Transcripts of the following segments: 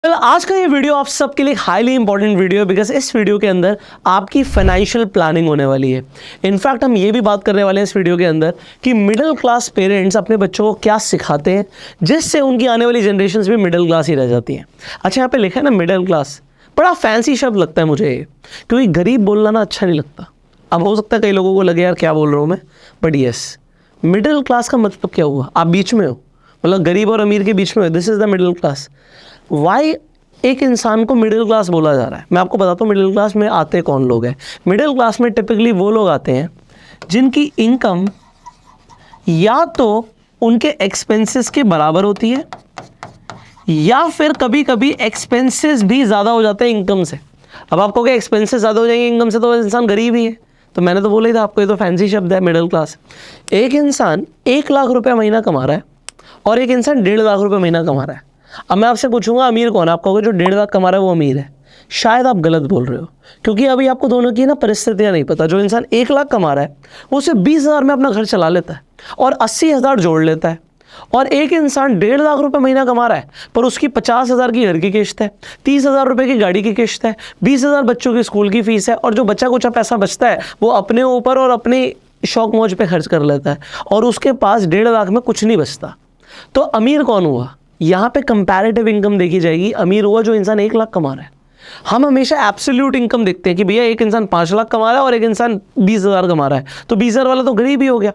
आज का ये वीडियो आप सबके लिए हाईली इंपॉर्टेंट वीडियो है बिकॉज इस वीडियो के अंदर आपकी फाइनेंशियल प्लानिंग होने वाली है। इनफैक्ट हम ये भी बात करने वाले हैं इस वीडियो के अंदर कि मिडिल क्लास पेरेंट्स अपने बच्चों को क्या सिखाते हैं जिससे उनकी आने वाली जनरेशन्स भी मिडिल क्लास ही रह जाती हैं। अच्छा, यहाँ पे लिखा है ना मिडिल क्लास, बड़ा फैंसी शब्द लगता है मुझे ये, क्योंकि गरीब बोलना ना अच्छा नहीं लगता। अब हो सकता है कई लोगों को लगे यार क्या बोल रहा हूँ मैं, बट यस, मिडिल क्लास का मतलब क्या हुआ? आप बीच में हो, मतलब गरीब और अमीर के बीच में हो, this is the middle class. Why एक इंसान को मिडिल क्लास बोला जा रहा है? मैं आपको बताता हूँ मिडिल क्लास में आते कौन लोग हैं। मिडिल क्लास में टिपिकली वो लोग आते हैं जिनकी इनकम या तो उनके एक्सपेंसेस के बराबर होती है या फिर कभी कभी एक्सपेंसेस भी ज़्यादा हो जाते हैं इनकम से। अब आपको क्या एक्सपेंसेस ज़्यादा हो जाएंगे इनकम से तो इंसान गरीब ही है। तो मैंने तो बोला ही था आपको, ये तो फैंसी शब्द है मिडिल क्लास। एक इंसान 1 लाख रुपये महीना कमा रहा है और एक इंसान 1.5 लाख रुपये महीना कमा रहा है। अब मैं आपसे पूछूंगा अमीर कौन है? आप कहोगे जो 1.5 लाख कमा रहा है वो अमीर है। शायद आप गलत बोल रहे हो, क्योंकि अभी आपको दोनों की ना परिस्थितियां नहीं पता। जो इंसान 1 लाख कमा रहा है वो सिर्फ 20,000 में अपना घर चला लेता है और 80,000 जोड़ लेता है, और एक इंसान 1.5 लाख रुपए महीना कमा रहा है पर उसकी 50,000 की घर की किश्त है, 30,000 रुपये की गाड़ी की किश्त है, 20,000 बच्चों की स्कूल की फीस है, और जो बच्चा कुछ पैसा बचता है वो अपने ऊपर और अपनी शौक मौज पे खर्च कर लेता है, और उसके पास 1.5 लाख में कुछ नहीं बचता। तो अमीर कौन हुआ? यहाँ पे कंपैरेटिव इनकम देखी जाएगी। अमीर हुआ जो इंसान 1 लाख कमा रहा है। हम हमेशा एब्सोल्यूट इनकम देखते हैं कि भैया एक इंसान 5 लाख कमा रहा है और एक इंसान 20,000 कमा रहा है, तो 20,000 वाला तो गरीब ही हो गया।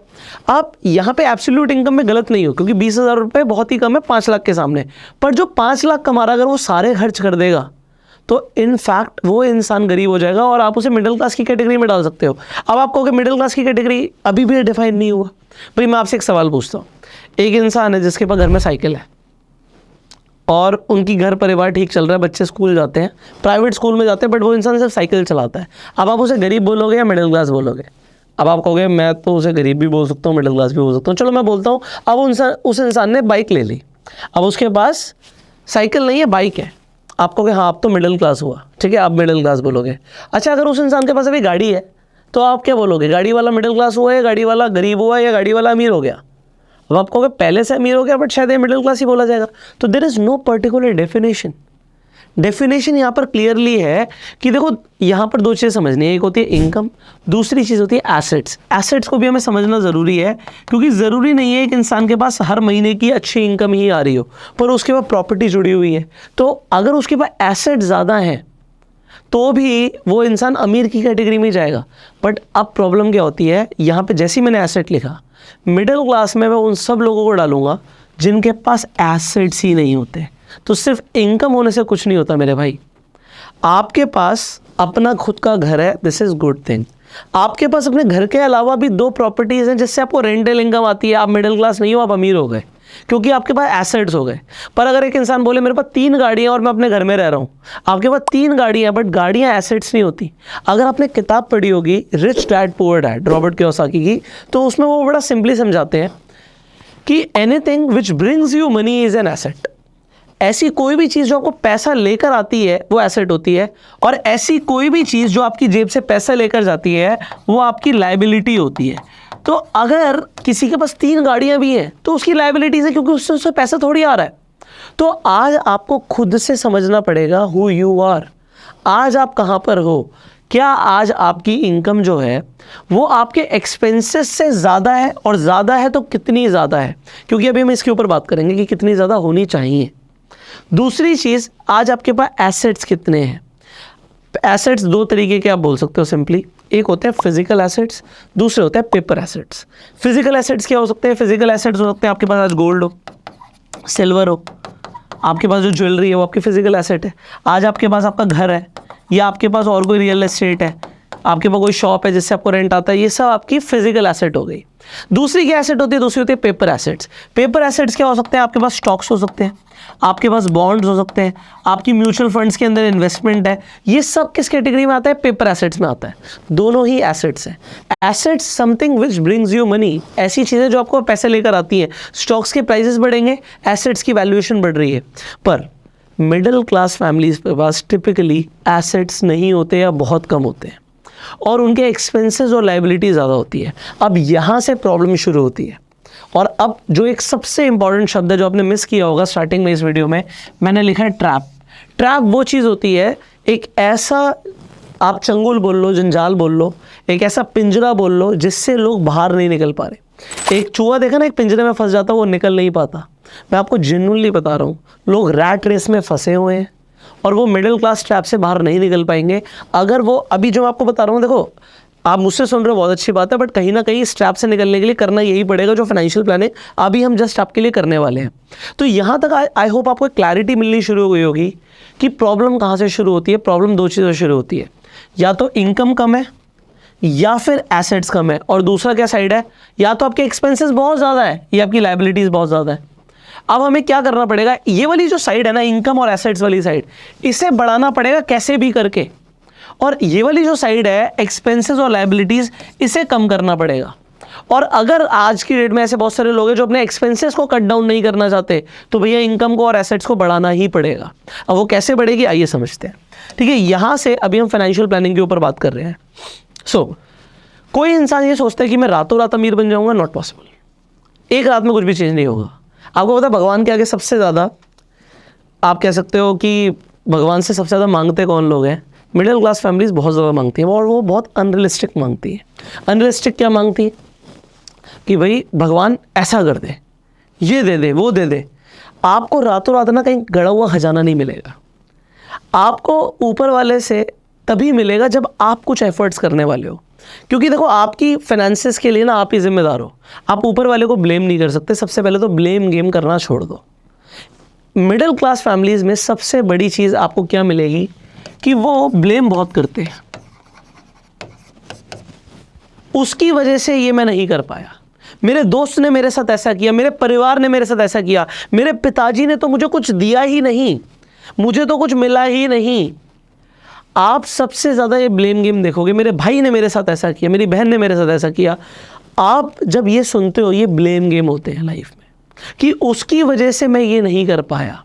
आप यहाँ पे एब्सोल्यूट इनकम में गलत नहीं हो, क्योंकि 20,000 रुपये बहुत ही कम है 5 लाख के सामने। पर जो 5 लाख कमा रहा है अगर वो सारे खर्च कर देगा तो इनफैक्ट वो इंसान गरीब हो जाएगा और आप उसे मिडिल क्लास की कैटेगरी में डाल सकते हो। अब आप कहोगे मिडिल क्लास की कैटेगरी अभी भी डिफाइन नहीं हुआ। भाई मैं आपसे एक सवाल पूछता हूँ, एक इंसान है जिसके पास घर में साइकिल है और उनकी घर परिवार ठीक चल रहा है, बच्चे स्कूल जाते हैं, प्राइवेट स्कूल में जाते हैं, बट वो इंसान सिर्फ साइकिल चलाता है। अब आप उसे गरीब बोलोगे या मिडिल क्लास बोलोगे? अब आप कहोगे मैं तो उसे गरीब भी बोल सकता हूँ, मिडिल क्लास भी बोल सकता हूँ। चलो मैं बोलता हूँ, अब उस इंसान ने बाइक ले ली, अब उसके पास साइकिल नहीं है, बाइक है। आप कहोगे हाँ अब तो मिडिल क्लास हुआ, ठीक है, आप मिडिल क्लास बोलोगे। अच्छा, अगर उस इंसान के पास अभी गाड़ी है तो आप क्या बोलोगे? गाड़ी वाला मिडिल क्लास हुआ या गाड़ी वाला गरीब हुआ या गाड़ी वाला अमीर हो गया? अब आप कहोगे पहले से अमीर हो गया, बट शायद ये मिडिल क्लास ही बोला जाएगा। तो there is no particular definition यहाँ पर क्लियरली है कि देखो यहाँ पर 2 चीज़ें समझनी है। एक होती है इनकम, दूसरी चीज़ होती है एसेट्स। एसेट्स को भी हमें समझना ज़रूरी है, क्योंकि ज़रूरी नहीं है एक इंसान के पास हर महीने की अच्छी इनकम ही आ रही हो, पर उसके पास प्रॉपर्टी जुड़ी हुई है। तो अगर उसके पास एसेट ज़्यादा हैं तो भी वो इंसान अमीर की कैटेगरी में जाएगा। बट अब प्रॉब्लम क्या होती है, यहाँ पे जैसे ही मैंने एसेट लिखा, मिडिल क्लास में मैं उन सब लोगों को डालूंगा जिनके पास एसेट्स ही नहीं होते। तो सिर्फ इनकम होने से कुछ नहीं होता मेरे भाई। आपके पास अपना खुद का घर है, दिस इज़ गुड थिंग। आपके पास अपने घर के अलावा भी 2 प्रॉपर्टीज़ हैं जिससे आपको रेंटल इनकम आती है। आप मिडिल क्लास नहीं हो, आप अमीर हो गए, क्योंकि आपके पास एसेट्स हो गए। पर अगर एक इंसान बोले मेरे पास 3 गाड़ियाँ और मैं अपने घर में रह रहा हूँ, आपके पास 3 गाड़ियाँ बट गाड़ियाँ एसेट्स नहीं होती। अगर आपने किताब पढ़ी होगी rich dad poor dad, Robert Kiyosaki की, तो उसमें वो बड़ा सिंपली समझाते हैं कि anything which brings you money is an asset. ऐसी कोई भी चीज़ जो आपको पैसा लेकर आती है वो एसेट होती है, और ऐसी कोई भी चीज़ जो आपकी जेब से पैसा लेकर जाती है वो आपकी लायबिलिटी होती है। तो अगर किसी के पास 3 गाड़ियां भी हैं तो उसकी लायबिलिटीज है, क्योंकि उससे पैसा थोड़ी आ रहा है। तो आज आपको खुद से समझना पड़ेगा हु यू आर। आज आप कहाँ पर हो? क्या आज आपकी इनकम जो है वो आपके एक्सपेंसेस से ज़्यादा है, और ज़्यादा है तो कितनी ज़्यादा है? क्योंकि अभी हम इसके ऊपर बात करेंगे कि कितनी ज़्यादा होनी चाहिए। दूसरी चीज़, आज आपके पास एसेट्स कितने हैं? एसेट्स 2 तरीके के आप बोल सकते हो सिंपली। एक होते हैं फिजिकल एसेट्स, दूसरे होते हैं पेपर एसेट्स। फिजिकल एसेट्स क्या हो सकते हैं? फिजिकल एसेट्स हो सकते हैं आपके पास आज गोल्ड हो, सिल्वर हो, आपके पास जो ज्वेलरी है वो आपकी फिजिकल एसेट है। आज आपके पास आपका घर है, या आपके पास और कोई रियल एस्टेट है, आपके पास कोई शॉप है जिससे आपको रेंट आता है, ये सब आपकी फिजिकल एसेट हो गई। दूसरी क्या एसेट होती है? दूसरी होती है पेपर एसेट्स। पेपर एसेट्स क्या हो सकते हैं? आपके पास स्टॉक्स हो सकते हैं, आपके पास बॉन्ड्स हो सकते हैं, आपकी म्यूचुअल फंड्स के अंदर इन्वेस्टमेंट है। ये सब किस कैटेगरी में आता है? पेपर एसेट्स में आता है। दोनों ही एसेट्स हैं। Assets something which brings you money, ऐसी चीज़ें जो आपको पैसे लेकर आती हैं। स्टॉक्स के प्राइसेस बढ़ेंगे, एसेट्स की वैल्यूएशन बढ़ रही है। पर मिडिल क्लास फैमिलीज के पास टिपिकली एसेट्स नहीं होते या बहुत कम होते हैं, और उनके एक्सपेंसेस और लायबिलिटी ज़्यादा होती है। अब यहाँ से प्रॉब्लम शुरू होती है। और अब जो एक सबसे इंपॉर्टेंट शब्द है जो आपने मिस किया होगा स्टार्टिंग में इस वीडियो में, मैंने लिखा है ट्रैप। ट्रैप वो चीज़ होती है, एक ऐसा, आप चंगुल बोल लो, जंजाल बोल लो, एक ऐसा पिंजरा बोल लो जिससे लोग बाहर नहीं निकल पा रहे। एक चूहा देखा ना, एक पिंजरे में फंस जाता है, वो निकल नहीं पाता। मैं आपको जेन्युइनली बता रहा हूँ, लोग रैट रेस में फंसे हुए हैं और वो मिडिल क्लास ट्रैप से बाहर नहीं निकल पाएंगे। अगर वो अभी जो मैं आपको बता रहा हूँ, देखो आप मुझसे सुन रहे हो, बहुत अच्छी बात है, बट कहीं ना कहीं इस ट्रैप से निकलने के लिए करना यही पड़ेगा जो फाइनेंशियल प्लानिंग अभी हम जस्ट आपके लिए करने वाले हैं। तो यहाँ तक आई होप आपको क्लैरिटी मिलनी शुरू हो गई होगी कि प्रॉब्लम कहाँ से शुरू होती है। प्रॉब्लम दो चीज़ों से शुरू होती है, या तो इनकम कम है या फिर एसेट्स कम है, और दूसरा क्या साइड है, या तो आपके एक्सपेंसेस बहुत ज़्यादा है या आपकी लाइबिलिटीज़ बहुत ज़्यादा है। अब हमें क्या करना पड़ेगा, ये वाली जो साइड है ना, इनकम और एसेट्स वाली साइड, इसे बढ़ाना पड़ेगा कैसे भी करके, और ये वाली जो साइड है एक्सपेंसेस और लाइबिलिटीज़, इसे कम करना पड़ेगा। और अगर आज की डेट में ऐसे बहुत सारे लोग हैं जो अपने एक्सपेंसेस को कट डाउन नहीं करना चाहते, तो भैया इनकम को और एसेट्स को बढ़ाना ही पड़ेगा। अब वो कैसे बढ़ेगी, आइए समझते हैं। ठीक है, यहाँ से अभी हम फाइनेंशियल प्लानिंग के ऊपर बात कर रहे हैं। कोई इंसान ये सोचता है कि मैं रातों रात अमीर बन जाऊँगा, नॉट पॉसिबल। एक रात में कुछ भी चेंज नहीं होगा। आपको पता है भगवान के आगे सबसे ज़्यादा, आप कह सकते हो कि भगवान से सबसे ज़्यादा मांगते कौन लोग हैं, मिडिल क्लास फैमिलीज बहुत ज़्यादा मांगती हैं, और वो बहुत अनरियलिस्टिक मांगती है। अनरियलिस्टिक क्या मांगती है कि भाई भगवान ऐसा कर दे, ये दे दे, वो दे दे। आपको रातों रात ना कहीं गड़ा हुआ खजाना नहीं मिलेगा। आपको ऊपर वाले से तभी मिलेगा जब आप कुछ एफर्ट्स करने वाले हो। क्योंकि देखो, आपकी फाइनेंसेस के लिए ना आप ही जिम्मेदार हो, आप ऊपर वाले को ब्लेम नहीं कर सकते। सबसे पहले तो ब्लेम गेम करना छोड़ दो। मिडिल क्लास फैमिलीज़ में सबसे बड़ी चीज़ आपको क्या मिलेगी कि वो ब्लेम बहुत करते हैं, उसकी वजह से ये मैं नहीं कर पाया, मेरे दोस्त ने मेरे साथ ऐसा किया, मेरे परिवार ने मेरे साथ ऐसा किया, मेरे पिताजी ने तो मुझे कुछ दिया ही नहीं, मुझे तो कुछ मिला ही नहीं। आप सबसे ज़्यादा ये ब्लेम गेम देखोगे, मेरे भाई ने मेरे साथ ऐसा किया, मेरी बहन ने मेरे साथ ऐसा किया। आप जब ये सुनते हो, ये ब्लेम गेम होते हैं लाइफ में, कि उसकी वजह से मैं ये नहीं कर पाया।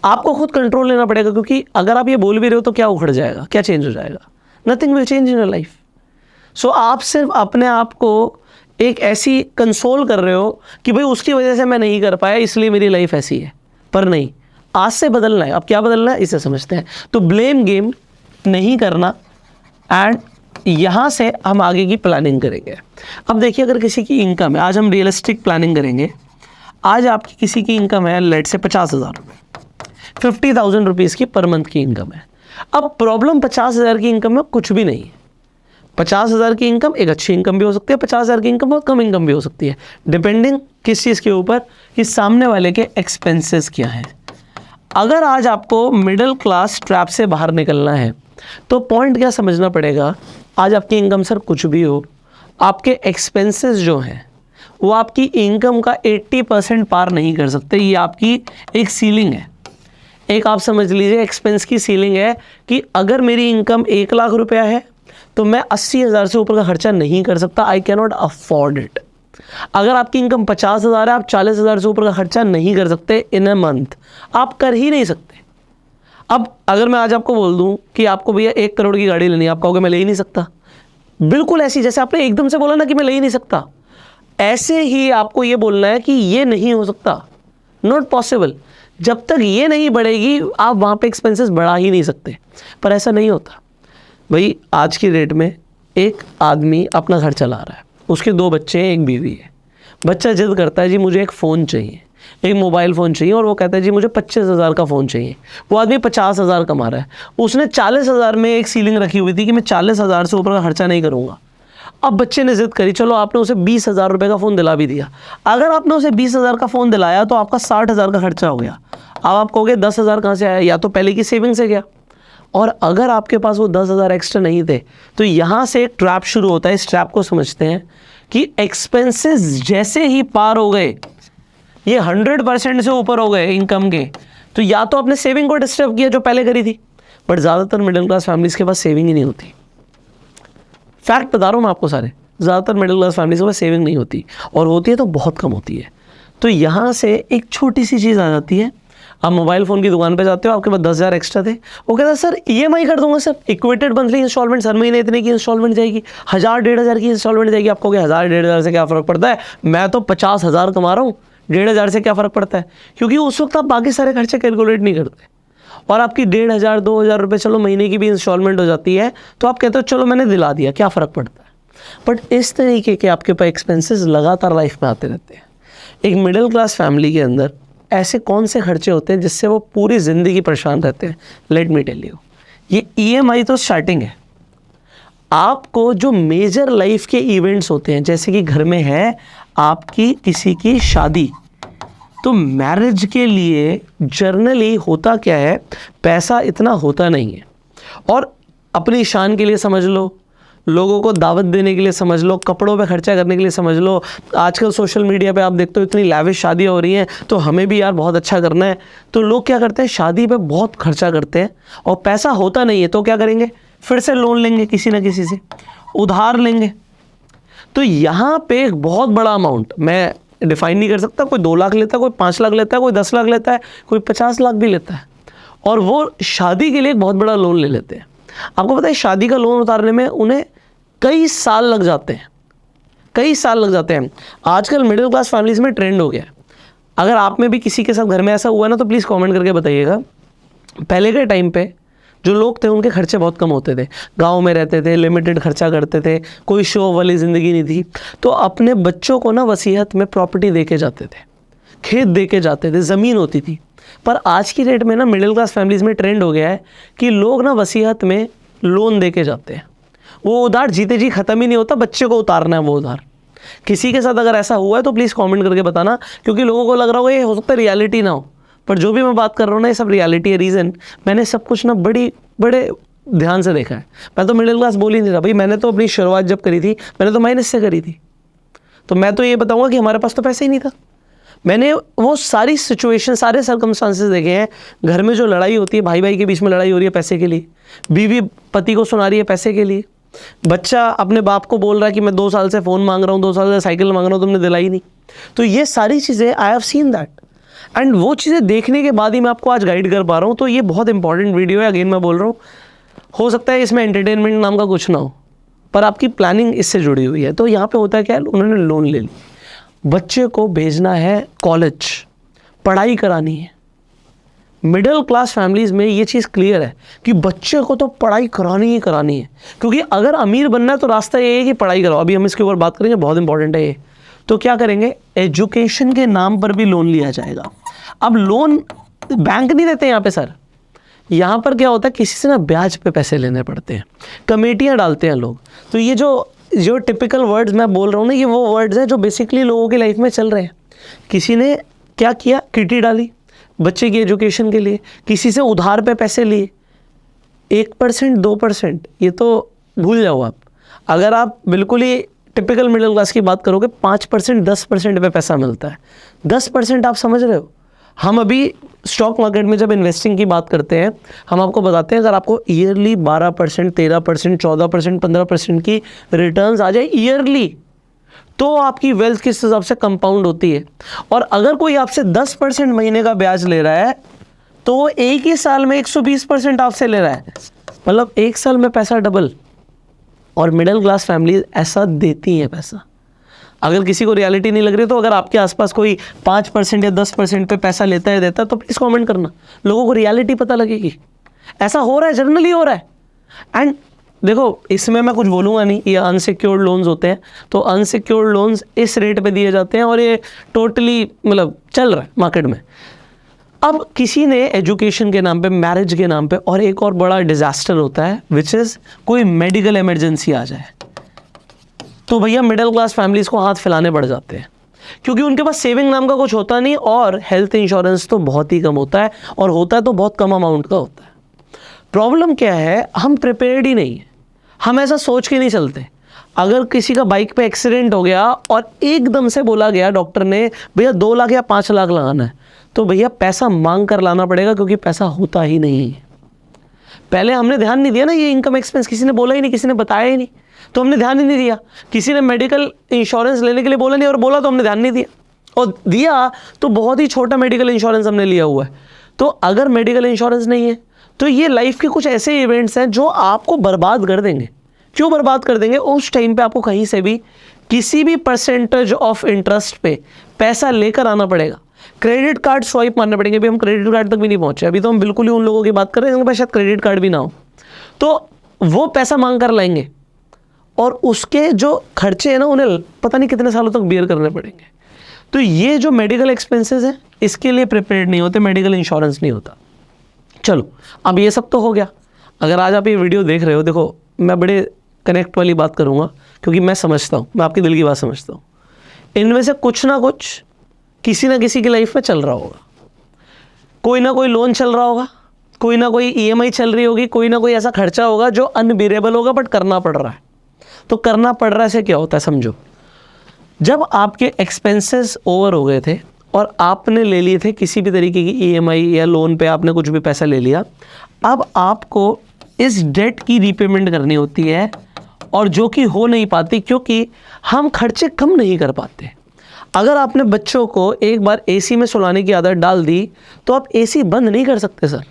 आपको खुद कंट्रोल लेना पड़ेगा, क्योंकि अगर आप ये बोल भी रहे हो तो क्या उखड़ जाएगा, क्या चेंज हो जाएगा, nothing will change in your life. So आप सिर्फ अपने आप को एक ऐसी कंसोल कर रहे हो कि भाई उसकी वजह से मैं नहीं कर पाया इसलिए मेरी लाइफ ऐसी है, पर नहीं, आज से बदलना है। अब क्या बदलना है, इसे समझते हैं। तो ब्लेम गेम नहीं करना, एंड यहाँ से हम आगे की प्लानिंग करेंगे। अब देखिए, अगर किसी की इनकम है, आज हम रियलिस्टिक प्लानिंग करेंगे। आज आपकी किसी की इनकम है लेट से 50,000 रुपये, 50,000 रुपीज़ की पर मंथ की इनकम है। अब प्रॉब्लम 50,000 की इनकम में कुछ भी नहीं है। 50,000 की इनकम एक अच्छी इनकम भी हो सकती है, 50,000 की इनकम बहुत कम इनकम भी हो सकती है, डिपेंडिंग किस चीज़ के ऊपर, कि सामने वाले के एक्सपेंसेस क्या हैं। अगर आज आपको मिडिल क्लास ट्रैप से बाहर निकलना है तो पॉइंट क्या समझना पड़ेगा, आज आपकी इनकम सर कुछ भी हो, आपके एक्सपेंसेस जो हैं वो आपकी इनकम का 80% पार नहीं कर सकते। ये आपकी एक सीलिंग है, एक आप समझ लीजिए एक्सपेंस की सीलिंग है कि अगर मेरी इनकम 1 लाख रुपया है तो मैं 80,000 से ऊपर का खर्चा नहीं कर सकता, I can not afford it. अगर आपकी इनकम 50,000 है, आप 40,000 से ऊपर का खर्चा नहीं कर सकते इन अ मंथ, आप कर ही नहीं सकते। अब अगर मैं आज आपको बोल दूं कि आपको भैया 1 करोड़ की गाड़ी लेनी है, आप कहोगे मैं ले ही नहीं सकता। बिल्कुल ऐसी, जैसे आपने एकदम से बोला ना कि मैं ले ही नहीं सकता, ऐसे ही आपको ये बोलना है कि ये नहीं हो सकता, नॉट पॉसिबल। जब तक ये नहीं बढ़ेगी आप वहाँ पे एक्सपेंसेस बढ़ा ही नहीं सकते। पर ऐसा नहीं होता भाई। आज की डेट में एक आदमी अपना घर चला रहा है, उसके 2 बच्चे हैं, एक बीवी है। बच्चा जिद करता है जी मुझे एक फ़ोन चाहिए, एक मोबाइल फ़ोन चाहिए, और वो कहता है जी मुझे 25,000 का फ़ोन चाहिए। वो आदमी 50,000 कमा रहा है, उसने 40,000 में एक सीलिंग रखी हुई थी कि मैं 40,000 से ऊपर का खर्चा नहीं करूँगा। अब बच्चे ने जिद करी, चलो आपने उसे 20,000 रुपये का फ़ोन दिला भी दिया। अगर आपने उसे 20,000 का फ़ोन दिलाया तो आपका 60,000 का खर्चा हो गया। अब आप कहोगे 10,000 कहाँ से आया, या तो पहले की सेविंग से गया, और अगर आपके पास वो 10,000 एक्स्ट्रा नहीं थे तो यहाँ से एक ट्रैप शुरू होता है। इस ट्रैप को समझते हैं कि एक्सपेंसेस जैसे ही पार हो गए, ये 100% से ऊपर हो गए इनकम के, तो या तो आपने सेविंग को डिस्टर्ब किया जो पहले करी थी। बट ज़्यादातर मिडिल क्लास फैमिलीज़ के पास सेविंग ही नहीं होती। फैक्ट बता रहा हूँ मैं आपको सारे, ज़्यादातर मिडिल क्लास फैमिलीज़ के पास सेविंग नहीं होती, और होती है तो बहुत कम होती है। तो यहाँ से एक छोटी सी चीज़ आ जाती है। आप मोबाइल फ़ोन की दुकान पे जाते हो, आपके पास 10,000 एक्स्ट्रा थे, वो कहता है सर EMI कर दूंगा सर, इक्वेटेड मंथली इंस्टॉलमेंट, हर महीने इतने की इंस्टॉलमेंट जाएगी, 1,000-1,500 की इंस्टॉलमेंट जाएगी। आपको 1,000-1,500 से क्या फ़र्क पड़ता है, मैं तो 50,000 कमा रहा हूँ, 1,500 से क्या फ़र्क पड़ता है। क्योंकि उस वक्त आप बाकी सारे खर्चे कैलकुलेट नहीं करते। और आपकी 1,500 2,000 रुपये चलो महीने की भी इंस्टॉलमेंट हो जाती है, तो आप कहते हो चलो मैंने दिला दिया, क्या फ़र्क पड़ता है। बट इस तरीके के आपके पास एक्सपेंसेस लगातार लाइफ में आते रहते हैं। एक मिडिल क्लास फैमिली के अंदर ऐसे कौन से खर्चे होते हैं जिससे वो पूरी ज़िंदगी परेशान रहते हैं? लेट मी टेल यू, ये EMI तो स्टार्टिंग है। आपको जो मेजर लाइफ के इवेंट्स होते हैं, जैसे कि घर में है आपकी किसी की शादी, तो मैरिज के लिए जर्नली होता क्या है, पैसा इतना होता नहीं है। और अपनी शान के लिए समझ लो, लोगों को दावत देने के लिए समझ लो, कपड़ों पे खर्चा करने के लिए समझ लो। आजकल सोशल मीडिया पे आप देखते हो इतनी लैविश शादियाँ हो रही हैं, तो हमें भी यार बहुत अच्छा करना है, तो लोग क्या करते हैं, शादी पे बहुत खर्चा करते हैं और पैसा होता नहीं है, तो क्या करेंगे, फिर से लोन लेंगे, किसी ना किसी से उधार लेंगे। तो यहाँ पे एक बहुत बड़ा अमाउंट, मैं डिफाइन नहीं कर सकता, कोई 2 लाख लेता है, कोई 5 लाख लेता है, कोई 10 लाख लेता है, कोई 50 लाख भी लेता है, और वो शादी के लिए एक बहुत बड़ा लोन ले लेते हैं। आपको पता है शादी का लोन उतारने में उन्हें कई साल लग जाते हैं, कई साल लग जाते हैं। आजकल मिडिल क्लास फैमिलीज़ में ट्रेंड हो गया है। अगर आप में भी किसी के साथ घर में ऐसा हुआ ना, तो प्लीज़ कमेंट करके बताइएगा। पहले के टाइम पे जो लोग थे उनके खर्चे बहुत कम होते थे, गांव में रहते थे, लिमिटेड खर्चा करते थे, कोई शो वाली ज़िंदगी नहीं थी, तो अपने बच्चों को ना वसीयत में प्रॉपर्टी दे के जाते थे, खेत दे के जाते थे, ज़मीन होती थी। पर आज की डेट में ना मिडिल क्लास फैमिलीज़ में ट्रेंड हो गया है कि लोग ना वसीयत में लोन दे के जाते हैं। वो उधार जीते जी ख़त्म ही नहीं होता, बच्चे को उतारना है वो उधार। किसी के साथ अगर ऐसा हुआ है तो प्लीज़ कमेंट करके बताना, क्योंकि लोगों को लग रहा होगा ये हो सकता है रियलिटी ना हो, पर जो भी मैं बात कर रहा हूँ ना, ये सब रियलिटी है। रीज़न मैंने सब कुछ ना बड़े ध्यान से देखा है। मैं तो मिडिल क्लास बोल ही नहीं रहा भाई, मैंने तो अपनी शुरुआत जब करी थी मैंने तो माइनस से करी थी, तो मैं तो ये बताऊँगा कि हमारे पास तो पैसे ही नहीं था। मैंने वो सारी सिचुएशन, सारे सर्कमस्टांसेस देखे हैं। घर में जो लड़ाई होती है, भाई भाई के बीच में लड़ाई हो रही है पैसे के लिए, बीवी पति को सुना रही है पैसे के लिए, बच्चा अपने बाप को बोल रहा है कि मैं 2 साल से फ़ोन मांग रहा हूँ, 2 साल से साइकिल मांग रहा हूँ, तुमने दिलाई नहीं। तो ये सारी चीज़ें I have seen that, and वो चीज़ें देखने के बाद ही मैं आपको आज गाइड कर पा रहा हूँ। तो ये बहुत इंपॉर्टेंट वीडियो है। अगेन मैं बोल रहा हूँ, हो सकता है इसमें एंटरटेनमेंट नाम का कुछ ना हो, पर आपकी प्लानिंग इससे जुड़ी हुई है। तो यहाँ पे होता है क्या, उन्होंने लोन ले ली, बच्चे को भेजना है कॉलेज, पढ़ाई करानी है। मिडिल क्लास फैमिलीज़ में ये चीज़ क्लियर है कि बच्चे को तो पढ़ाई करानी ही करानी है, क्योंकि अगर अमीर बनना है तो रास्ता ये है कि पढ़ाई कराओ। अभी हम इसके ऊपर बात करेंगे, बहुत इंपॉर्टेंट है ये। तो क्या करेंगे, एजुकेशन के नाम पर भी लोन लिया जाएगा। अब लोन बैंक नहीं देते यहाँ पे सर, यहाँ पर क्या होता है, किसी से ना ब्याज पे पैसे लेने पड़ते हैं, कमेटियाँ डालते हैं लोग। तो ये जो टिपिकल वर्ड्स मैं बोल रहा हूँ ना, ये वो वर्ड्स हैं जो बेसिकली लोगों की लाइफ में चल रहे हैं। किसी ने क्या किया, किटी डाली बच्चे की एजुकेशन के लिए, किसी से उधार पे पैसे लिए, 1% 2%, ये तो भूल जाओ आप। अगर आप बिल्कुल ही टिपिकल मिडिल क्लास की बात करोगे, 5% 10% पे पैसा मिलता है। 10% आप समझ रहे हो। हम अभी स्टॉक मार्केट में जब इन्वेस्टिंग की बात करते हैं, हम आपको बताते हैं अगर आपको ईयरली 12%, 13%, 14%, 15% की रिटर्न्स आ जाए ईयरली, तो आपकी वेल्थ किस हिसाब से कंपाउंड होती है। और अगर कोई आपसे 10% महीने का ब्याज ले रहा है, तो वो एक ही साल में 120% आपसे ले रहा है, मतलब 1 साल में पैसा डबल। और मिडिल क्लास फैमिली ऐसा देती है पैसा। अगर किसी को रियलिटी नहीं लग रही, तो अगर आपके आसपास कोई 5% या 10% पे पैसा लेता है देता है, तो प्लीज़ कमेंट करना, लोगों को रियलिटी पता लगेगी। ऐसा हो रहा है, जनरली हो रहा है। एंड देखो, इसमें मैं कुछ बोलूँगा नहीं, ये अनसिक्योर्ड लोन्स होते हैं, तो अनसिक्योर्ड लोन्स इस रेट पे दिए जाते हैं और ये टोटली मतलब चल रहा है मार्केट में। अब किसी ने एजुकेशन के नाम पे, मैरिज के नाम पे, और एक और बड़ा डिज़ास्टर होता है विच इज़ कोई मेडिकल इमरजेंसी आ जाए, तो भैया मिडिल क्लास फैमिलीज़ को हाथ फैलाने पड़ जाते हैं, क्योंकि उनके पास सेविंग नाम का कुछ होता नहीं, और हेल्थ इंश्योरेंस तो बहुत ही कम होता है, और होता है तो बहुत कम अमाउंट का होता है। प्रॉब्लम क्या है, हम प्रिपेयर्ड ही नहीं है, हम ऐसा सोच के नहीं चलते। अगर किसी का बाइक पे एक्सीडेंट हो गया और एकदम से बोला गया डॉक्टर ने भैया 2 लाख या 5 लाख लगाना है, तो भैया पैसा मांग कर लाना पड़ेगा, क्योंकि पैसा होता ही नहीं है। पहले हमने ध्यान नहीं दिया ना, ये इनकम एक्सपेंस किसी ने बोला ही नहीं, किसी ने बताया ही नहीं, तो हमने ध्यान ही नहीं दिया। किसी ने मेडिकल इंश्योरेंस लेने के लिए बोला नहीं, और बोला तो हमने ध्यान नहीं दिया, और दिया तो बहुत ही छोटा मेडिकल इंश्योरेंस हमने लिया हुआ है। तो अगर मेडिकल इंश्योरेंस नहीं है, तो ये लाइफ के कुछ ऐसे इवेंट्स हैं जो आपको बर्बाद कर देंगे। क्यों बर्बाद कर देंगे, उस टाइम पे आपको कहीं से भी किसी भी परसेंटेज ऑफ इंटरेस्ट पे पैसा लेकर आना पड़ेगा। क्रेडिट कार्ड स्वाइप मारने पड़ेंगे। अभी हम क्रेडिट कार्ड तक भी नहीं पहुंचे, अभी तो हम बिल्कुल ही उन लोगों की बात कर रहे हैं जिनके पास शायद क्रेडिट कार्ड भी ना हो, तो वो पैसा मांग कर लाएंगे और उसके जो खर्चे हैं ना उन्हें पता नहीं कितने सालों तक बियर करने पड़ेंगे। तो ये जो मेडिकल एक्सपेंसेस हैं इसके लिए प्रिपेयर्ड नहीं होते, मेडिकल इंश्योरेंस नहीं होता। चलो अब ये सब तो हो गया। अगर आज आप ये वीडियो देख रहे हो, देखो मैं बड़े कनेक्ट वाली बात करूँगा क्योंकि मैं समझता हूँ, मैं आपके दिल की बात समझता हूँ। इनमें से कुछ ना कुछ किसी ना किसी की लाइफ में चल रहा होगा, कोई ना कोई लोन चल रहा होगा, कोई ना कोई EMI चल रही होगी, कोई ना कोई ऐसा खर्चा होगा जो अनबियरेबल होगा बट करना पड़ रहा है। तो करना पड़ रहा है से क्या होता है समझो, जब आपके एक्सपेंसेस ओवर हो गए थे और आपने ले लिए थे किसी भी तरीके की EMI या लोन पे आपने कुछ भी पैसा ले लिया, अब आपको इस डेट की रीपेमेंट करनी होती है और जो कि हो नहीं पाती क्योंकि हम खर्चे कम नहीं कर पाते। अगर आपने बच्चों को एक बार AC में सुलाने की आदत डाल दी तो आप AC बंद नहीं कर सकते सर,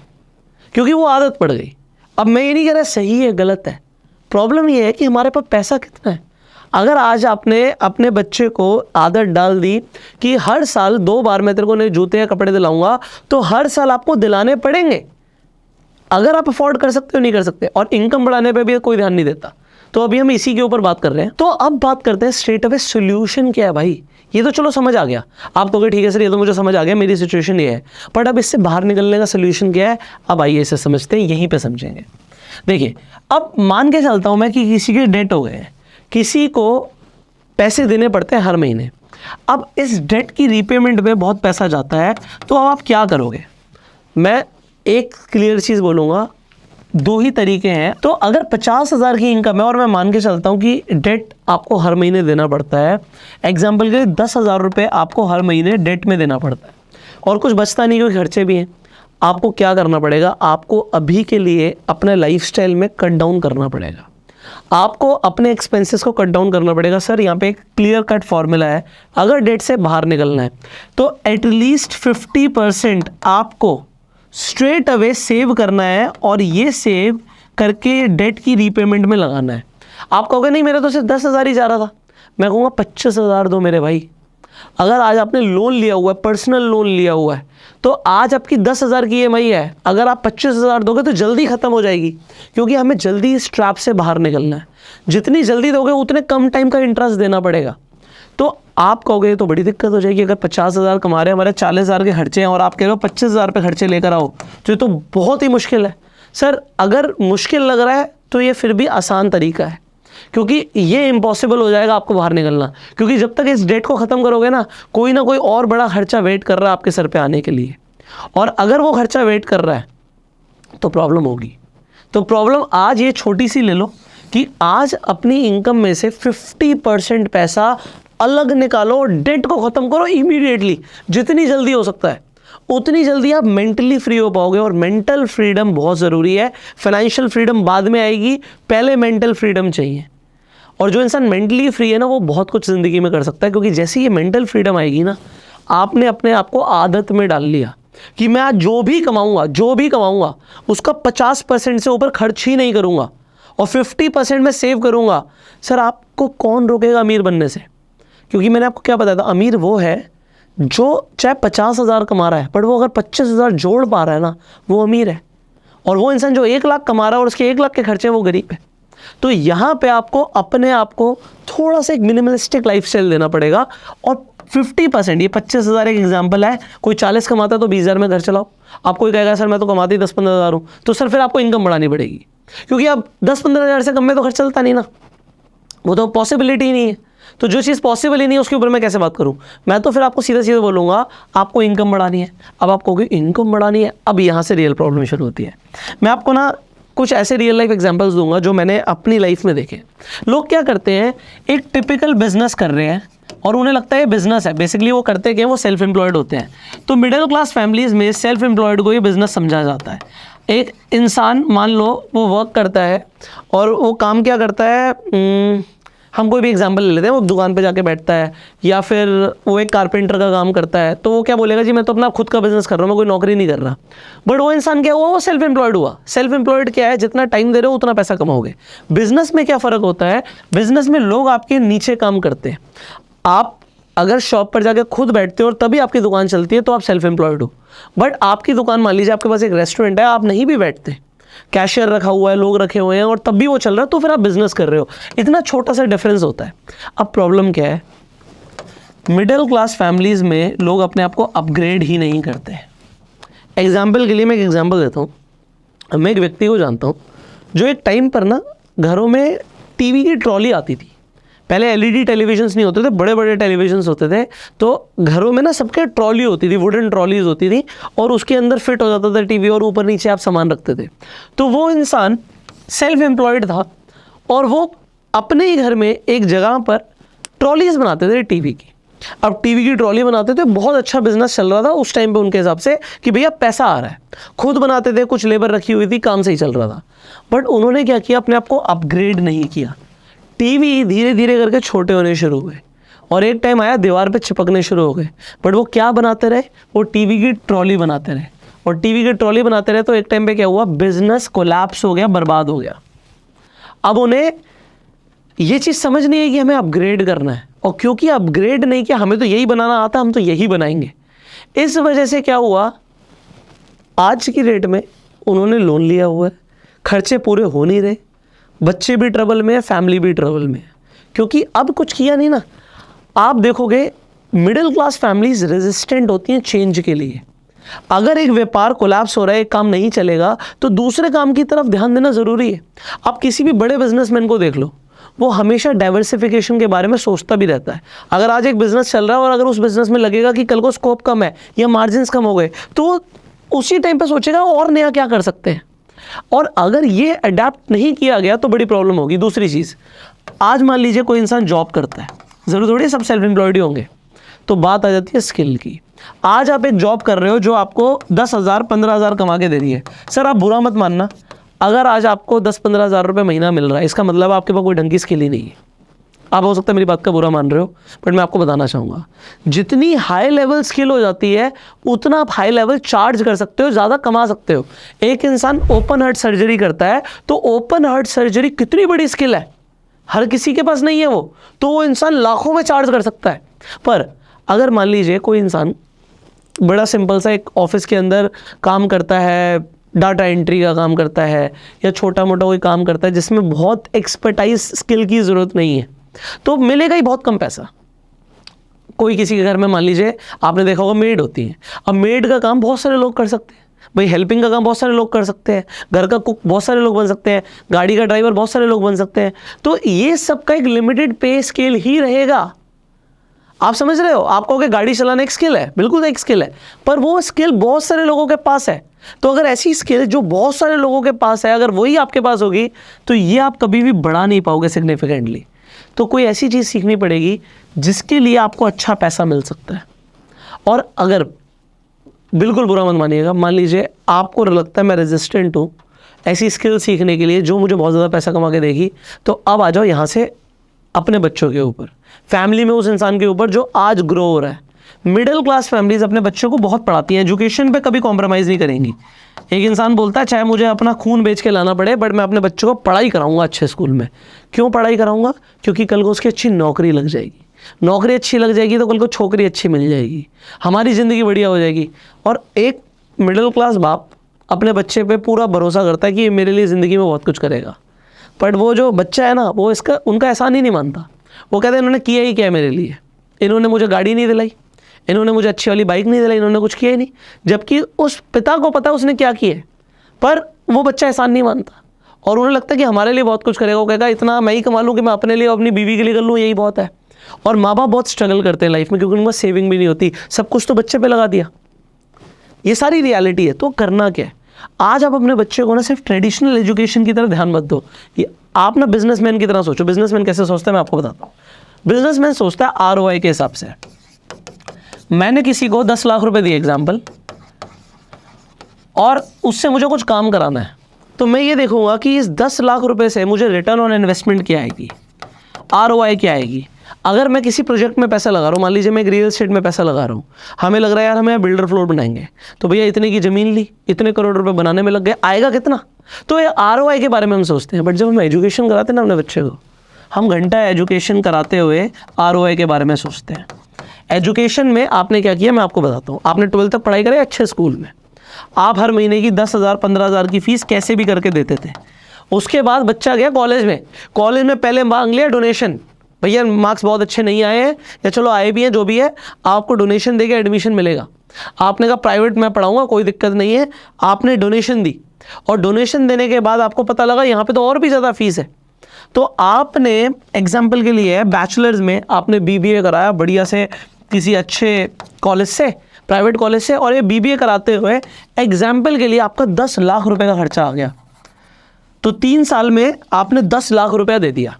क्योंकि वो आदत पड़ गई। अब मैं ये नहीं कह रहा सही है गलत है, प्रॉब्लम ये है कि हमारे पास पैसा कितना है। अगर आज आपने अपने बच्चे को आदत डाल दी कि हर साल 2 बार मैं तेरे को नए जूते या कपड़े दिलाऊंगा, तो हर साल आपको दिलाने पड़ेंगे। अगर आप अफोर्ड कर सकते हो नहीं कर सकते, और इनकम बढ़ाने पे भी कोई ध्यान नहीं देता। तो अभी हम इसी के ऊपर बात कर रहे हैं। तो अब बात करते हैं स्ट्रेट अवे सोल्यूशन क्या है भाई। ये तो चलो समझ आ गया, आप तो ठीक है सर ये तो मुझे समझ आ गया, मेरी सिचुएशन ये है, बट अब इससे बाहर निकलने का सोल्यूशन क्या है। अब आइए इसे समझते हैं, यहीं पे समझेंगे। देखिए अब मान के चलता हूँ मैं कि किसी के डेट हो गए हैं, किसी को पैसे देने पड़ते हैं हर महीने। अब इस डेट की रीपेमेंट में बहुत पैसा जाता है, तो अब आप क्या करोगे। मैं एक क्लियर चीज़ बोलूँगा, 2 ही तरीके हैं। तो अगर 50,000 की इनकम है और मैं मान के चलता हूँ कि डेट आपको हर महीने देना पड़ता है, एग्जाम्पल के लिए 10,000 रुपये आपको हर महीने डेट में देना पड़ता है और कुछ बचता नहीं क्योंकि खर्चे भी हैं, आपको क्या करना पड़ेगा, आपको अभी के लिए अपने लाइफस्टाइल में कट डाउन करना पड़ेगा। आपको अपने एक्सपेंसेस को कट डाउन करना पड़ेगा। सर यहाँ पे एक क्लियर कट फॉर्मूला है, अगर डेट से बाहर निकलना है तो एटलीस्ट 50% आपको स्ट्रेट अवे सेव करना है और ये सेव करके डेट की रीपेमेंट में लगाना है। आप कहोगे नहीं मेरा तो सिर्फ 10,000 ही जा रहा था, मैं कहूँगा 25,000 दो मेरे भाई। अगर आज आपने लोन लिया हुआ है, पर्सनल लोन लिया हुआ है, तो आज आपकी 10,000 की EMI है, अगर आप 25,000 दोगे तो जल्दी ख़त्म हो जाएगी, क्योंकि हमें जल्दी इस ट्रैप से बाहर निकलना है। जितनी जल्दी दोगे उतने कम टाइम का इंटरेस्ट देना पड़ेगा। तो आप कहोगे तो बड़ी दिक्कत हो जाएगी, अगर 50,000 कमा रहे हैं, हमारे 40,000 के खर्चे हैं और आप कह रहे हो 25,000 पे खर्चे लेकर आओ, तो ये तो बहुत ही मुश्किल है। सर अगर मुश्किल लग रहा है तो ये फिर भी आसान तरीका है, क्योंकि ये इम्पॉसिबल हो जाएगा आपको बाहर निकलना, क्योंकि जब तक इस डेट को ख़त्म करोगे ना, कोई ना कोई और बड़ा खर्चा वेट कर रहा है आपके सर पे आने के लिए, और अगर वो खर्चा वेट कर रहा है तो प्रॉब्लम होगी। तो प्रॉब्लम आज ये छोटी सी ले लो कि आज अपनी इनकम में से 50% पैसा अलग निकालो और डेट को ख़त्म करो इमीडिएटली, जितनी जल्दी हो सकता है उतनी जल्दी आप मेंटली फ्री हो पाओगे। और मेंटल फ्रीडम बहुत ज़रूरी है, फाइनेंशियल फ्रीडम बाद में आएगी, पहले मेंटल फ्रीडम चाहिए। और जो इंसान मेंटली फ्री है ना, वो बहुत कुछ ज़िंदगी में कर सकता है, क्योंकि जैसे ये मेंटल फ्रीडम आएगी ना, आपने अपने आप को आदत में डाल लिया कि मैं आज जो भी कमाऊँगा उसका 50% से ऊपर खर्च ही नहीं करूँगा और 50% मैं सेव करूँगा। सर आपको कौन रोकेगा अमीर बनने से, क्योंकि मैंने आपको क्या बताया था, अमीर वो है जो चाहे 50,000 कमा रहा है, बट वो अगर 25,000 जोड़ पा रहा है ना, वो अमीर है। और वो इंसान जो 1 लाख कमा रहा है और उसके 1 लाख के खर्चे हैं, वो गरीब है। तो यहाँ पे आपको अपने आप को थोड़ा सा एक मिनिमलिस्टिक लाइफस्टाइल देना पड़ेगा। और 50%, ये 25,000 एक एग्जाम्पल है, कोई 40 कमाता है तो 20,000 में घर चलाओ। आप कोई कहेगा सर मैं तो कमाती 10-15,000 हूँ, तो सर फिर आपको इनकम बढ़ानी पड़ेगी, क्योंकि अब 10-15,000 से कम में तो खर्च चलता नहीं ना, वो तो पॉसिबिलिटी ही नहीं है। तो जो चीज़ पॉसिबल ही नहीं है उसके ऊपर मैं कैसे बात करूं। मैं तो फिर आपको सीधा सीधा बोलूँगा आपको इनकम बढ़ानी है। अब आप कहोगे इनकम बढ़ानी है, अब यहाँ से रियल प्रॉब्लम शुरू होती है। मैं आपको ना कुछ ऐसे रियल लाइफ एग्जांपल्स दूंगा जो मैंने अपनी लाइफ में देखे। लोग क्या करते हैं, एक टिपिकल बिजनेस कर रहे हैं और उन्हें लगता है बिजनेस है, बेसिकली वो करते क्या, वो सेल्फ एम्प्लॉयड होते हैं। तो मिडिल क्लास फैमिलीज़ में सेल्फ एम्प्लॉयड को ये बिज़नेस समझा जाता है। एक इंसान मान लो वो वर्क करता है और वो काम क्या करता है, हम कोई भी एग्जांपल ले लेते हैं, वो दुकान पे जाके बैठता है या फिर वो एक कारपेंटर का काम करता है, तो वो क्या बोलेगा जी मैं तो अपना खुद का बिजनेस कर रहा हूँ, मैं कोई नौकरी नहीं कर रहा। बट वो इंसान क्या हुआ, वो सेल्फ एम्प्लॉयड हुआ। सेल्फ एम्प्लॉयड क्या है, जितना टाइम दे रहे हो उतना पैसा कमाओगे। बिजनेस में क्या फ़र्क होता है, बिजनेस में लोग आपके नीचे काम करते हैं, आप अगर शॉप पर जाकर खुद बैठते हो और तभी आपकी दुकान चलती है तो आप सेल्फ एम्प्लॉयड हो। बट आपकी दुकान, मान लीजिए आपके पास एक रेस्टोरेंट है, आप नहीं भी बैठते, कैशियर रखा हुआ है, लोग रखे हुए हैं और तब भी वो चल रहा है, तो फिर आप बिजनेस कर रहे हो। इतना छोटा सा डिफरेंस होता है। अब प्रॉब्लम क्या है, मिडिल क्लास फैमिलीज़ में लोग अपने आप को अपग्रेड ही नहीं करते। एग्जाम्पल के लिए मैं एक एग्जाम्पल देता हूँ। मैं एक व्यक्ति को जानता हूँ जो एक टाइम पर ना घरों में टीवी की ट्रॉली आती थी। पहले एलईडी टेलीविजन्स नहीं होते थे, बड़े बड़े टेलीविजन्स होते थे, तो घरों में ना सबके ट्रॉली होती थी, वुडन ट्रॉलीज होती थी और उसके अंदर फिट हो जाता था टीवी और ऊपर नीचे आप सामान रखते थे। तो वो इंसान सेल्फ एम्प्लॉयड था और वो अपने ही घर में एक जगह पर ट्रॉलीज बनाते थे टीवी की। अब टीवी की ट्रॉली बनाते थे, बहुत अच्छा बिजनेस चल रहा था उस टाइम पे उनके हिसाब से कि भैया पैसा आ रहा है। खुद बनाते थे, कुछ लेबर रखी हुई थी, काम सही चल रहा था। बट उन्होंने क्या किया, अपने आप को अपग्रेड नहीं किया। टीवी धीरे धीरे करके छोटे होने शुरू हुए और एक टाइम आया दीवार पे चिपकने शुरू हो गए। बट वो क्या बनाते रहे, वो टीवी की ट्रॉली बनाते रहे और टीवी की ट्रॉली बनाते रहे तो एक टाइम पे क्या हुआ, बिजनेस कोलैप्स हो गया, बर्बाद हो गया। अब उन्हें ये चीज़ समझ नहीं है कि हमें अपग्रेड करना है, और क्योंकि अपग्रेड नहीं किया, हमें तो यही बनाना आता, हम तो यही बनाएंगे। इस वजह से क्या हुआ, आज की डेट में उन्होंने लोन लिया हुआ है, खर्चे पूरे हो नहीं रहे, बच्चे भी ट्रबल में है, फैमिली भी ट्रबल में है, क्योंकि अब कुछ किया नहीं ना। आप देखोगे मिडिल क्लास फैमिलीज रेजिस्टेंट होती हैं चेंज के लिए। अगर एक व्यापार कोलैप्स हो रहा है, एक काम नहीं चलेगा, तो दूसरे काम की तरफ ध्यान देना ज़रूरी है। आप किसी भी बड़े बिजनेसमैन को देख लो, वो हमेशा डाइवर्सिफिकेशन के बारे में सोचता भी रहता है। अगर आज एक बिजनेस चल रहा है और अगर उस बिजनेस में लगेगा कि कल को स्कोप कम है या मार्जिन्स कम हो गए, तो उसी टाइम पे सोचेगा और नया क्या कर सकते हैं। और अगर ये अडेप्ट नहीं किया गया तो बड़ी प्रॉब्लम होगी। दूसरी चीज़, आज मान लीजिए कोई इंसान जॉब करता है, ज़रूर थोड़ी सब सेल्फ एम्प्लॉयड ही होंगे, तो बात आ जाती है स्किल की। आज आप एक जॉब कर रहे हो जो आपको 10,000 15,000 कमा के दे रही है। सर आप बुरा मत मानना, अगर आज आपको 10-15 हज़ार रुपये महीना मिल रहा है, इसका मतलब आपके पास कोई ढंग की स्किल ही नहीं है। आप हो सकता है मेरी बात का बुरा मान रहे हो, बट मैं आपको बताना चाहूँगा, जितनी हाई लेवल स्किल हो जाती है उतना आप हाई लेवल चार्ज कर सकते हो, ज़्यादा कमा सकते हो। एक इंसान ओपन हार्ट सर्जरी करता है, तो ओपन हार्ट सर्जरी कितनी बड़ी स्किल है, हर किसी के पास नहीं है वो, तो वो इंसान लाखों में चार्ज कर सकता है। पर अगर मान लीजिए कोई इंसान बड़ा सिंपल सा एक ऑफिस के अंदर काम करता है, डाटा एंट्री का काम करता है या छोटा मोटा कोई काम करता है जिसमें बहुत एक्सपर्टाइज स्किल की ज़रूरत नहीं है, तो मिलेगा ही बहुत कम पैसा। कोई किसी के घर में मान लीजिए आपने देखा होगा मेड होती है, अब मेड का काम बहुत सारे लोग कर सकते हैं भाई, हेल्पिंग का काम बहुत सारे लोग कर सकते हैं, घर का कुक बहुत सारे लोग बन सकते हैं, गाड़ी का ड्राइवर बहुत सारे लोग बन सकते हैं। तो ये सब का एक लिमिटेड पे स्केल ही रहेगा। आप समझ रहे हो, आप कहोगे गाड़ी चलाना एक स्किल है, बिल्कुल एक स्किल है, पर वो स्किल बहुत सारे लोगों के पास है। तो अगर ऐसी स्किल जो बहुत सारे लोगों के पास है, अगर वही आपके पास होगी, तो ये आप कभी भी बढ़ा नहीं पाओगे सिग्निफिकेंटली। तो कोई ऐसी चीज़ सीखनी पड़ेगी जिसके लिए आपको अच्छा पैसा मिल सकता है। और अगर बिल्कुल बुरा मत मानिएगा, मान लीजिए आपको लगता है मैं रेजिस्टेंट हूँ ऐसी स्किल सीखने के लिए जो मुझे बहुत ज़्यादा पैसा कमा के देगी, तो अब आ जाओ यहाँ से अपने बच्चों के ऊपर, फैमिली में उस इंसान के ऊपर जो आज ग्रो हो रहा है। मिडिल क्लास फैमिलीज अपने बच्चों को बहुत पढ़ाती हैं, एजुकेशन पे कभी कॉम्प्रोमाइज़ नहीं करेंगी। एक इंसान बोलता है चाहे मुझे अपना खून बेच के लाना पड़े, बट मैं अपने बच्चों को पढ़ाई कराऊंगा अच्छे स्कूल में। क्यों पढ़ाई कराऊंगा? क्योंकि कल को उसकी अच्छी नौकरी लग जाएगी, नौकरी अच्छी लग जाएगी तो कल को छोकरी अच्छी मिल जाएगी, हमारी ज़िंदगी बढ़िया हो जाएगी। और एक मिडिल क्लास बाप अपने बच्चे पे पूरा भरोसा करता है कि ये मेरे लिए ज़िंदगी में बहुत कुछ करेगा, बट वो जो बच्चा है ना, वो इसका उनका एहसान ही नहीं मानता। वो कहते हैं इन्होंने किया ही क्या है मेरे लिए, इन्होंने मुझे गाड़ी नहीं दिलाई, इन्होंने मुझे अच्छी वाली बाइक नहीं दिलाई, इन्होंने कुछ किया ही नहीं। जबकि उस पिता को पता है उसने क्या किया है, पर वो बच्चा एहसान नहीं मानता और उन्हें लगता है कि हमारे लिए बहुत कुछ करेगा। वो कहेगा इतना मैं ही कमा लूँ कि मैं अपने लिए अपनी बीवी के लिए कर लूँ, यही बहुत है। और माँ बाप बहुत स्ट्रगल करते हैं लाइफ में क्योंकि उनके पास सेविंग भी नहीं होती, सब कुछ तो बच्चे पे लगा दिया। ये सारी रियलिटी है। तो करना क्या है, आज आप अपने बच्चे को ना सिर्फ ट्रेडिशनल एजुकेशन की तरफ ध्यान मत दो, ये आप ना बिजनेसमैन की तरह सोचो। बिजनेसमैन कैसे सोचता है मैं आपको बताता हूँ। बिजनेसमैन सोचता है ROI के हिसाब से। मैंने किसी को 10 लाख रुपए दिए एग्जाम्पल, और उससे मुझे कुछ काम कराना है, तो मैं ये देखूंगा कि इस 10 लाख रुपए से मुझे रिटर्न ऑन इन्वेस्टमेंट क्या आएगी, ROI क्या आएगी। अगर मैं किसी प्रोजेक्ट में पैसा लगा रहा हूँ, मान लीजिए मैं एक रियल एस्टेट में पैसा लगा रहा हूँ, हमें लग रहा है यार हमें बिल्डर फ्लोर बनाएंगे, तो भैया इतने की ज़मीन ली, इतने करोड़ रुपए बनाने में लग गए, आएगा कितना। तो ये ROI के बारे में हम सोचते हैं। बट जब हम एजुकेशन कराते हैं ना अपने बच्चे को, हम घंटा एजुकेशन कराते हुए ROI के बारे में सोचते हैं। एजुकेशन में आपने क्या किया मैं आपको बताता हूँ। आपने 12th तक पढ़ाई करी अच्छे स्कूल में, आप हर महीने की 10,000 15,000 की फ़ीस कैसे भी करके देते थे। उसके बाद बच्चा गया कॉलेज में पहले मांग लिया डोनेशन, भैया मार्क्स बहुत अच्छे नहीं आए हैं या चलो आए भी हैं जो भी है, आपको डोनेशन देके एडमिशन मिलेगा। आपने कहा प्राइवेट में पढ़ाऊँगा कोई दिक्कत नहीं है, आपने डोनेशन दी और डोनेशन देने के बाद आपको पता लगा यहाँ पे तो और भी ज़्यादा फीस है, तो आपने एग्जाम्पल के लिए बैचलर्स में आपने BBA कराया बढ़िया से किसी अच्छे कॉलेज से, प्राइवेट कॉलेज से, और ये BBA कराते हुए एग्जाम्पल के लिए आपका 10 लाख रुपए का खर्चा आ गया। तो 3 साल में आपने 10 लाख रुपया दे दिया।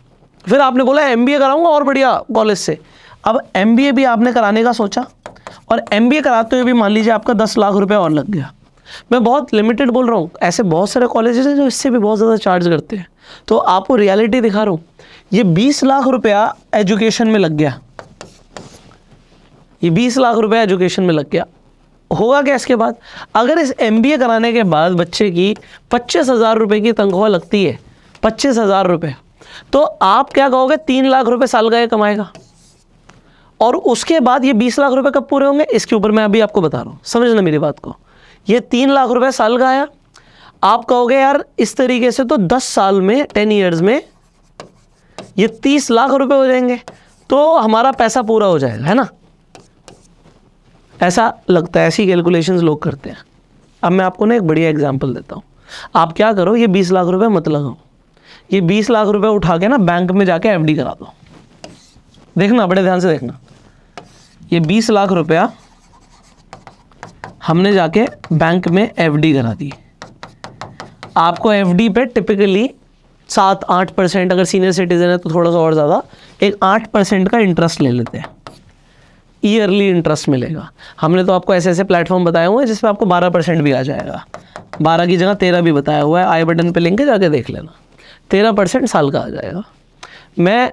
फिर आपने बोला MBA कराऊंगा और बढ़िया कॉलेज से। अब MBA भी आपने कराने का सोचा और MBA कराते हुए भी मान लीजिए आपका 10 लाख रुपया और लग गया। मैं बहुत लिमिटेड बोल रहा हूँ, ऐसे बहुत सारे कॉलेजेस हैं जो इससे भी बहुत ज़्यादा चार्ज करते हैं। तो आपको रियलिटी दिखा रहा हूँ, ये 20 लाख रुपया एजुकेशन में लग गया, ये 20 लाख रुपया एजुकेशन में लग गया। होगा क्या इसके बाद? अगर इस MBA कराने के बाद बच्चे की 25,000 रुपये की तनख्वाह लगती है, 25,000 रुपये, तो आप क्या कहोगे 3 लाख रुपये साल का ये कमाएगा। और उसके बाद ये 20 लाख रुपये कब पूरे होंगे, इसके ऊपर मैं अभी आपको बता रहा हूँ, समझना मेरी बात को। ये 3 लाख रुपये साल का आया, आप कहोगे यार इस तरीके से तो 10 साल में 10 ईयर्स में ये 30 लाख रुपये हो जाएंगे, तो हमारा पैसा पूरा हो जाएगा, है ना। ऐसा लगता है, ऐसी कैलकुलेशंस लोग करते हैं। अब मैं आपको ना एक बढ़िया एग्जांपल देता हूँ। आप क्या करो, ये 20 लाख रुपए मत लगाओ, ये 20 लाख रुपए उठा के ना बैंक में जाके FD करा दो। देखना, बड़े ध्यान से देखना, ये 20 लाख रुपया हमने जाके बैंक में FD करा दी। आपको FD पे टिपिकली 7-8%, अगर सीनियर सिटीजन है तो थोड़ा सा और ज़्यादा, एक 8% का इंटरेस्ट ले लेते हैं, ईयरली इंटरेस्ट मिलेगा। हमने तो आपको ऐसे ऐसे प्लेटफॉर्म बताए हुए हैं जिस पे आपको 12% भी आ जाएगा, 12 की जगह 13 भी बताया हुआ है, आई बटन पे लिंक है, जाके देख लेना। 13% साल का आ जाएगा। मैं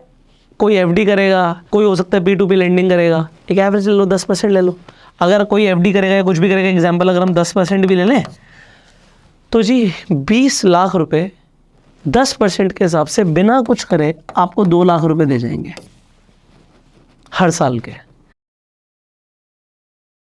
कोई FD करेगा, कोई हो सकता है P2P लेंडिंग करेगा, एक एवरेज ले लो, 10% ले लो। अगर कोई FD करेगा या कुछ भी करेगा, एग्जाम्पल अगर हम 10% भी ले लें, तो जी 20 लाख रुपये 10% के हिसाब से बिना कुछ करे आपको 2 लाख रुपये दे जाएंगे हर साल के।